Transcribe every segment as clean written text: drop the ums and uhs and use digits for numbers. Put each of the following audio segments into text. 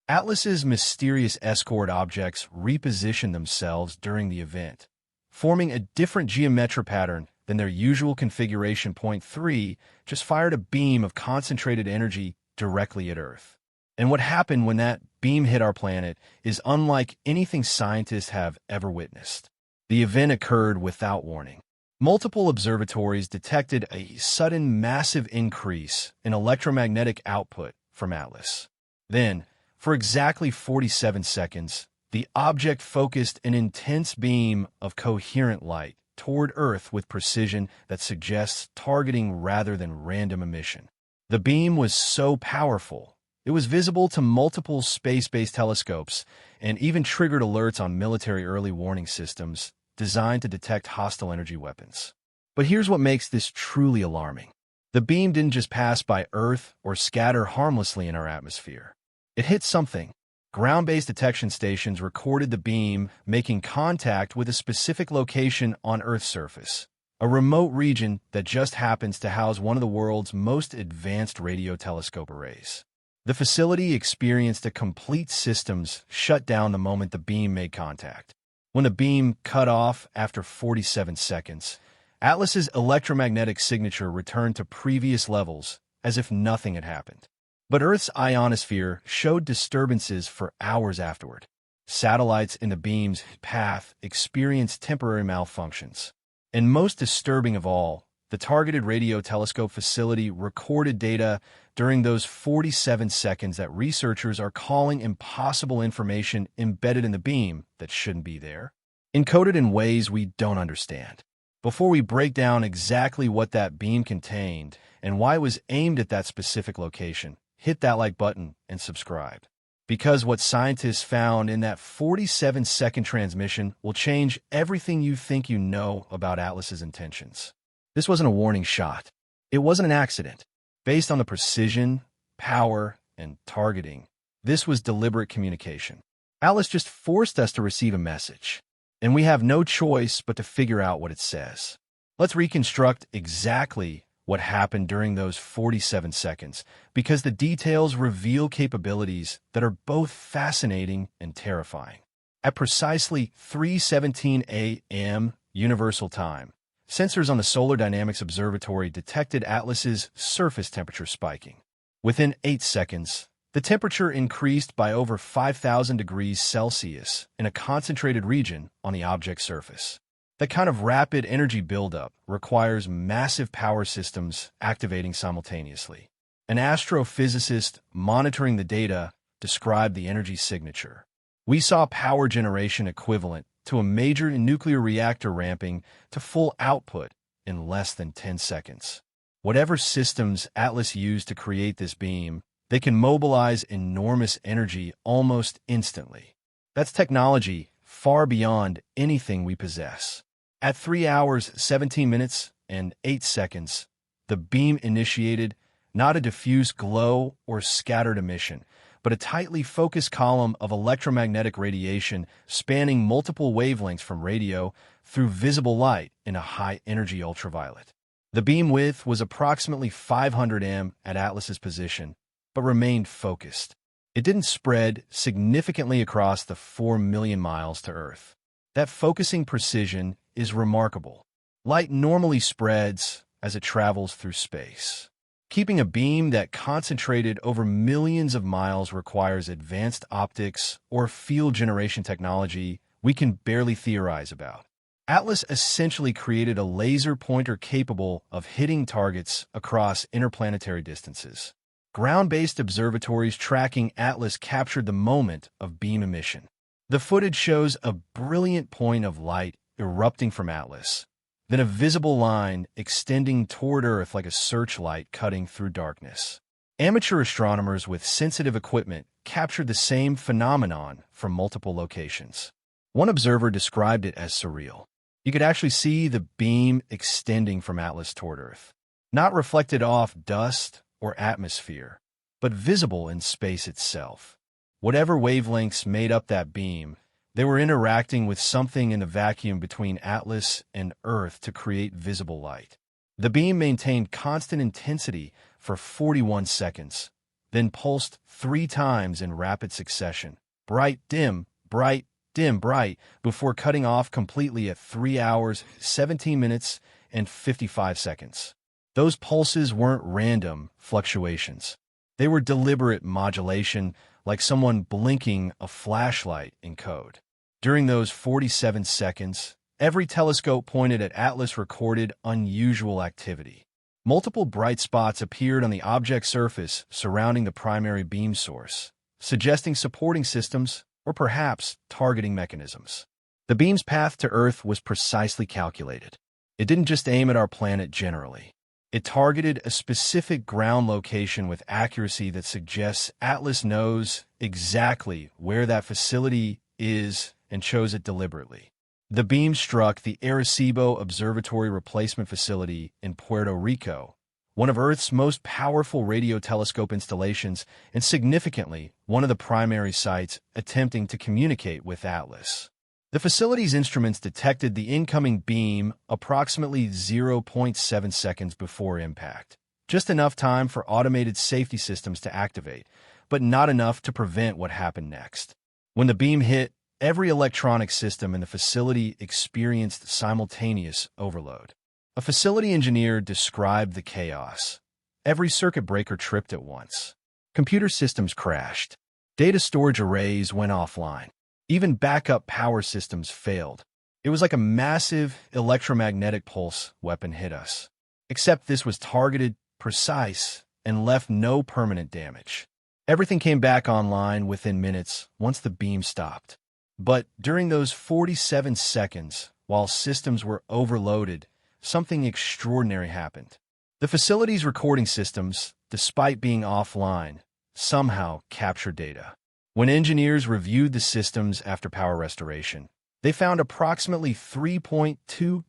Atlas's mysterious escort objects repositioned themselves during the event, forming a different geometric pattern than their usual configuration. Point 3 just fired a beam of concentrated energy directly at Earth. And what happened when that beam hit our planet is unlike anything scientists have ever witnessed. The event occurred without warning. Multiple observatories detected a sudden massive increase in electromagnetic output from Atlas. Then, for exactly 47 seconds, the object focused an intense beam of coherent light toward Earth with precision that suggests targeting rather than random emission. The beam was so powerful, it was visible to multiple space-based telescopes and even triggered alerts on military early warning systems designed to detect hostile energy weapons. But here's what makes this truly alarming. The beam didn't just pass by Earth or scatter harmlessly in our atmosphere. It hit something. Ground-based detection stations recorded the beam making contact with a specific location on Earth's surface, a remote region that just happens to house one of the world's most advanced radio telescope arrays. The facility experienced a complete systems shutdown the moment the beam made contact. When the beam cut off after 47 seconds, Atlas's electromagnetic signature returned to previous levels as if nothing had happened. But Earth's ionosphere showed disturbances for hours afterward. Satellites in the beam's path experienced temporary malfunctions. And most disturbing of all, the targeted radio telescope facility recorded data during those 47 seconds that researchers are calling impossible information embedded in the beam that shouldn't be there, encoded in ways we don't understand. Before we break down exactly what that beam contained and why it was aimed at that specific location, hit that like button and subscribe. Because what scientists found in that 47-second transmission will change everything you think you know about Atlas's intentions. This wasn't a warning shot. It wasn't an accident. Based on the precision, power, and targeting, this was deliberate communication. Atlas just forced us to receive a message, and we have no choice but to figure out what it says. Let's reconstruct exactly what happened during those 47 seconds, because the details reveal capabilities that are both fascinating and terrifying. At precisely 3:17 a.m. Universal Time, sensors on the Solar Dynamics Observatory detected Atlas's surface temperature spiking. Within 8 seconds, the temperature increased by over 5,000 degrees Celsius in a concentrated region on the object's surface. That kind of rapid energy buildup requires massive power systems activating simultaneously. An astrophysicist monitoring the data described the energy signature. We saw power generation equivalent to a major nuclear reactor ramping to full output in less than 10 seconds. Whatever systems Atlas used to create this beam, they can mobilize enormous energy almost instantly. That's technology far beyond anything we possess. At 3 hours, 17 minutes, and 8 seconds, the beam initiated not a diffuse glow or scattered emission, but a tightly focused column of electromagnetic radiation spanning multiple wavelengths from radio through visible light in a high-energy ultraviolet. The beam width was approximately 500 m at Atlas's position, but remained focused. It didn't spread significantly across the 4 million miles to Earth. That focusing precision is remarkable. Light normally spreads as it travels through space. Keeping a beam that concentrated over millions of miles requires advanced optics or field generation technology we can barely theorize about. Atlas essentially created a laser pointer capable of hitting targets across interplanetary distances. Ground-based observatories tracking Atlas captured the moment of beam emission. The footage shows a brilliant point of light erupting from Atlas, then a visible line extending toward Earth like a searchlight cutting through darkness. Amateur astronomers with sensitive equipment captured the same phenomenon from multiple locations. One observer described it as surreal. You could actually see the beam extending from Atlas toward Earth, not reflected off dust or atmosphere, but visible in space itself. Whatever wavelengths made up that beam, they were interacting with something in the vacuum between Atlas and Earth to create visible light. The beam maintained constant intensity for 41 seconds, then pulsed 3 times in rapid succession. Bright, dim, bright, dim, bright, before cutting off completely at 3 hours, 17 minutes, and 55 seconds. Those pulses weren't random fluctuations. They were deliberate modulation, like someone blinking a flashlight in code. During those 47 seconds, every telescope pointed at Atlas recorded unusual activity. Multiple bright spots appeared on the object surface surrounding the primary beam source, suggesting supporting systems or perhaps targeting mechanisms. The beam's path to Earth was precisely calculated. It didn't just aim at our planet generally. It targeted a specific ground location with accuracy that suggests Atlas knows exactly where that facility is and chose it deliberately. The beam struck the Arecibo Observatory Replacement Facility in Puerto Rico, one of Earth's most powerful radio telescope installations and significantly one of the primary sites attempting to communicate with Atlas. The facility's instruments detected the incoming beam approximately 0.7 seconds before impact, just enough time for automated safety systems to activate, but not enough to prevent what happened next. When the beam hit, every electronic system in the facility experienced simultaneous overload. A facility engineer described the chaos. Every circuit breaker tripped at once. Computer systems crashed. Data storage arrays went offline. Even backup power systems failed. It was like a massive electromagnetic pulse weapon hit us. Except this was targeted, precise, and left no permanent damage. Everything came back online within minutes once the beam stopped. But during those 47 seconds, while systems were overloaded, something extraordinary happened. The facility's recording systems, despite being offline, somehow captured data. When engineers reviewed the systems after power restoration, they found approximately 3.2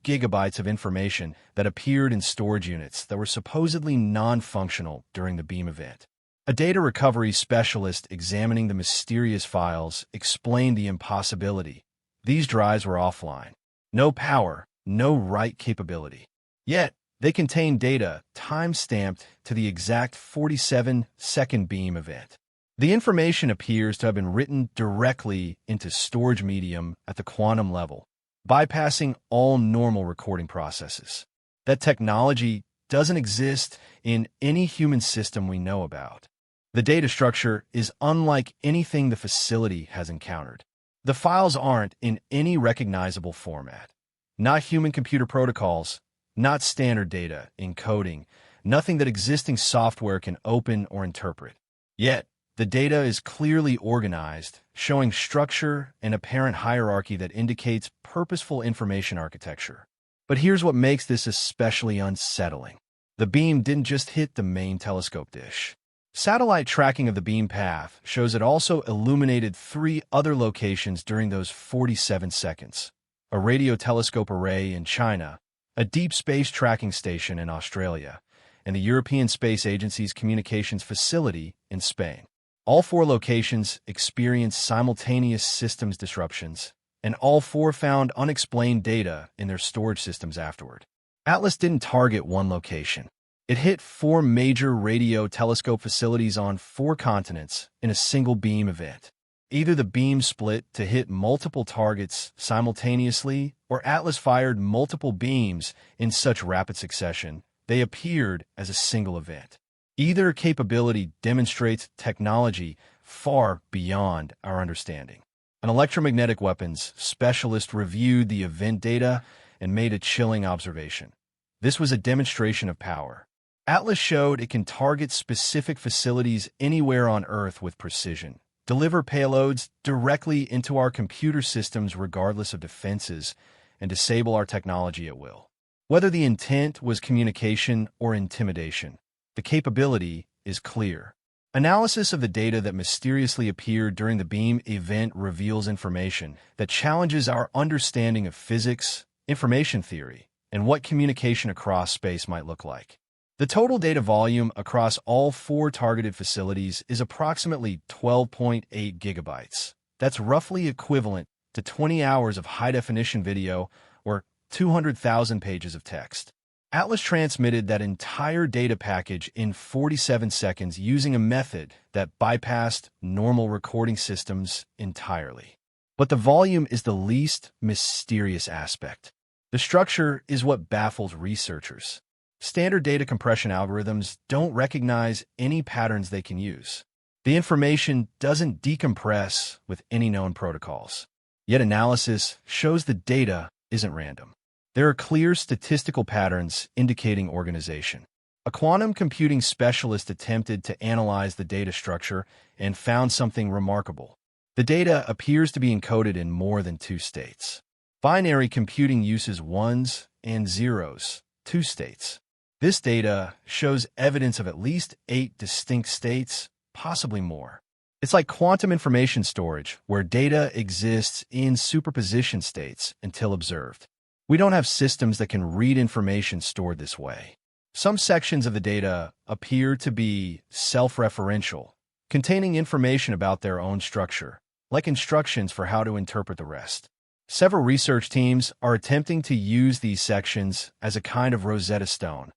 gigabytes of information that appeared in storage units that were supposedly non-functional during the beam event. A data recovery specialist examining the mysterious files explained the impossibility. These drives were offline. No power, no write capability. Yet, they contained data time-stamped to the exact 47-second beam event. The information appears to have been written directly into storage medium at the quantum level, bypassing all normal recording processes. That technology doesn't exist in any human system we know about. The data structure is unlike anything the facility has encountered. The files aren't in any recognizable format. Not human-computer protocols, not standard data, encoding, nothing that existing software can open or interpret. Yet, the data is clearly organized, showing structure and apparent hierarchy that indicates purposeful information architecture. But here's what makes this especially unsettling. The beam didn't just hit the main telescope dish. Satellite tracking of the beam path shows it also illuminated 3 other locations during those 47 seconds. A radio telescope array in China, a deep space tracking station in Australia, and the European Space Agency's communications facility in Spain. All 4 locations experienced simultaneous systems disruptions, and all 4 found unexplained data in their storage systems afterward. Atlas didn't target one location. It hit 4 major radio telescope facilities on 4 continents in a single beam event. Either the beam split to hit multiple targets simultaneously, or Atlas fired multiple beams in such rapid succession they appeared as a single event. Either capability demonstrates technology far beyond our understanding. An electromagnetic weapons specialist reviewed the event data and made a chilling observation. This was a demonstration of power. Atlas showed it can target specific facilities anywhere on Earth with precision, deliver payloads directly into our computer systems regardless of defenses, and disable our technology at will. Whether the intent was communication or intimidation, the capability is clear. Analysis of the data that mysteriously appeared during the beam event reveals information that challenges our understanding of physics, information theory, and what communication across space might look like. The total data volume across all 4 targeted facilities is approximately 12.8 gigabytes. That's roughly equivalent to 20 hours of high-definition video or 200,000 pages of text. Atlas transmitted that entire data package in 47 seconds using a method that bypassed normal recording systems entirely. But the volume is the least mysterious aspect. The structure is what baffles researchers. Standard data compression algorithms don't recognize any patterns they can use. The information doesn't decompress with any known protocols. Yet analysis shows the data isn't random. There are clear statistical patterns indicating organization. A quantum computing specialist attempted to analyze the data structure and found something remarkable. The data appears to be encoded in more than two states. Binary computing uses ones and zeros, two states. This data shows evidence of at least 8 distinct states, possibly more. It's like quantum information storage, where data exists in superposition states until observed. We don't have systems that can read information stored this way. Some sections of the data appear to be self-referential, containing information about their own structure, like instructions for how to interpret the rest. Several research teams are attempting to use these sections as a kind of Rosetta Stone,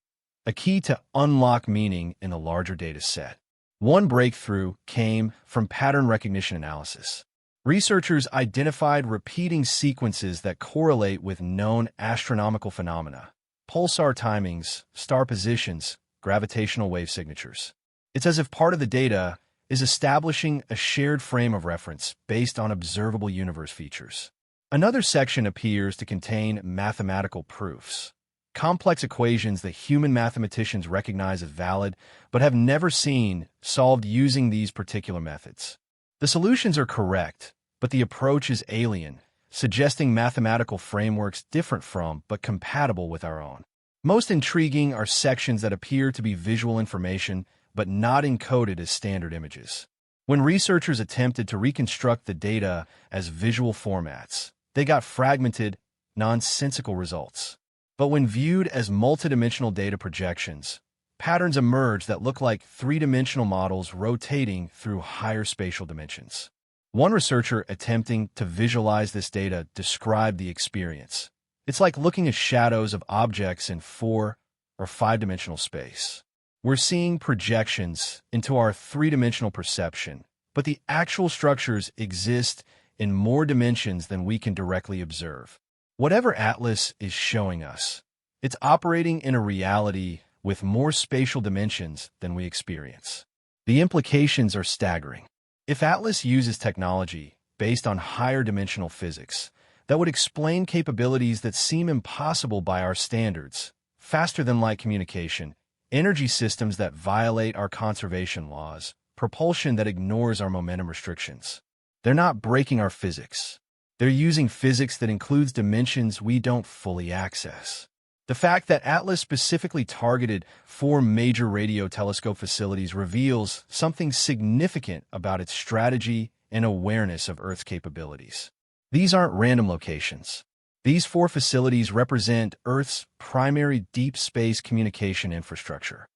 a key to unlock meaning in a larger data set. One breakthrough came from pattern recognition analysis. Researchers identified repeating sequences that correlate with known astronomical phenomena, pulsar timings, star positions, gravitational wave signatures. It's as if part of the data is establishing a shared frame of reference based on observable universe features. Another section appears to contain mathematical proofs, complex equations that human mathematicians recognize as valid but have never seen solved using these particular methods. The solutions are correct, but the approach is alien, suggesting mathematical frameworks different from but compatible with our own. Most intriguing are sections that appear to be visual information but not encoded as standard images. When researchers attempted to reconstruct the data as visual formats, they got fragmented, nonsensical results. But when viewed as multidimensional data projections, patterns emerge that look like three-dimensional models rotating through higher spatial dimensions. One researcher attempting to visualize this data described the experience. It's like looking at shadows of objects in 4 or 5-dimensional space. We're seeing projections into our three-dimensional perception, but the actual structures exist in more dimensions than we can directly observe. Whatever Atlas is showing us, it's operating in a reality with more spatial dimensions than we experience. The implications are staggering. If Atlas uses technology based on higher dimensional physics that would explain capabilities that seem impossible by our standards, faster-than-light communication, energy systems that violate our conservation laws, propulsion that ignores our momentum restrictions, they're not breaking our physics. They're using physics that includes dimensions we don't fully access. The fact that Atlas specifically targeted 4 major radio telescope facilities reveals something significant about its strategy and awareness of Earth's capabilities. These aren't random locations. These 4 facilities represent Earth's primary deep space communication infrastructure.